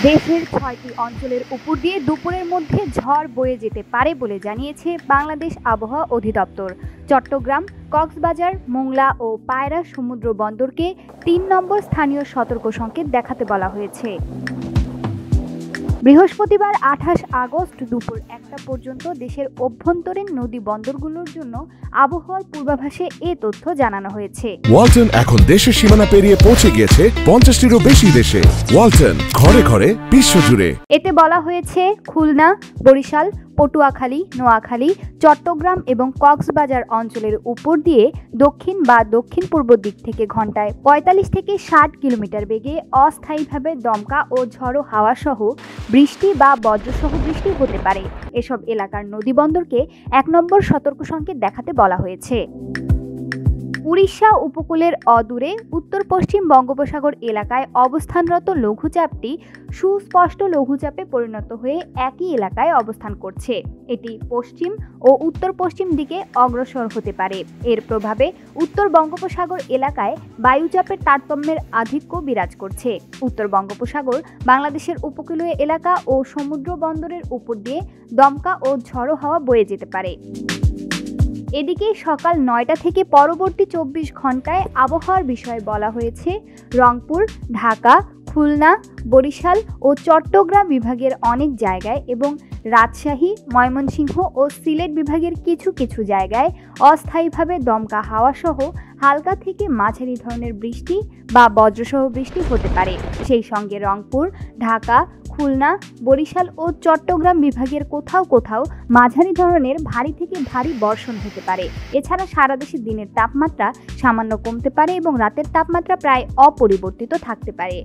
দেশের ৬টি অঞ্চলের উপর দিয়ে দুপুরের মধ্যে ঝড় বয়ে যেতে পারে বলে জানিয়েছে বাংলাদেশ আবহাওয়া অধিদপ্তর। চট্টগ্রাম, কক্সবাজার, মোংলা ও পায়রা সমুদ্র বন্দরকে ৩ নম্বর স্থানীয় সতর্ক সংকেত দেখাতে বলা হয়েছে। বৃহস্পতিবার ২৮ আগস্ট দুপুর ১টা পর্যন্ত দেশের অভ্যন্তরীণ নদী বন্দরগুলোর জন্য আবহাওয়ার পূর্বাভাসে এ তথ্য জানানো হয়েছে। ওয়ালটন এখন দেশের সীমানা পেরিয়ে পৌঁছে গিয়েছে ৫০টিরও বেশি দেশে। ওয়ালটন, ঘরে ঘরে বিশ্বজুড়ে। এতে বলা হয়েছে খুলনা, বরিশাল, পটুয়াখালী, নোয়াখালী, চট্টগ্রাম এবং কক্সবাজার অঞ্চলের উপর দিয়ে দক্ষিণ বা দক্ষিণ পূর্ব দিক থেকে ঘন্টায় ৪৫ থেকে ৬০ কিলোমিটার বেগে অস্থায়ীভাবে দমকা ও ঝড়ো হাওয়া সহ বৃষ্টি বা বজ্রসহ বৃষ্টি হতে পারে। এসব এলাকার নদীবন্দরকে ১ নম্বর সতর্ক সংকেত দেখাতে বলা হয়েছে। উড়িষ্যা উপকূলের অদূরে উত্তর পশ্চিম বঙ্গোপসাগর এলাকায় অবস্থানরত লঘুচাপটি সুস্পষ্ট লঘুচাপে পরিণত হয়ে একই এলাকায় অবস্থান করছে। এটি পশ্চিম ও উত্তর পশ্চিম দিকে অগ্রসর হতে পারে। এর প্রভাবে উত্তর বঙ্গোপসাগর এলাকায় বায়ুচাপের তারতম্যের আধিক্য বিরাজ করছে। উত্তর বঙ্গোপসাগর, বাংলাদেশের উপকূলীয় এলাকা ও সমুদ্র বন্দরের উপর দিয়ে দমকা ও ঝড়ো হাওয়া বয়ে যেতে পারে। এদিকে সকাল ৯টা থেকে পরবর্তী ২৪ ঘন্টায় আবহাওয়ার বিষয়ে বলা হয়েছে রংপুর, ঢাকা, খুলনা, বরিশাল ও চট্টগ্রাম বিভাগের অনেক জায়গায় এবং রাজশাহী, ময়মনসিংহ ও সিলেট বিভাগের কিছু কিছু জায়গায় অস্থায়ীভাবে দমকা হাওয়া সহ হালকা থেকে মাঝারি ধরনের বৃষ্টি বা বজ্রসহ বৃষ্টি হতে পারে। সেই সঙ্গে রংপুর, ঢাকা, খুলনা, বরিশাল ও চট্টগ্রাম বিভাগের কোথাও কোথাও মাঝারি ধরনের ভারী থেকে ভারী বর্ষণ হতে পারে। এছাড়া সারা দেশে দিনের তাপমাত্রা সামান্য কমতে পারে এবং রাতের তাপমাত্রা প্রায় অপরিবর্তিত থাকতে পারে।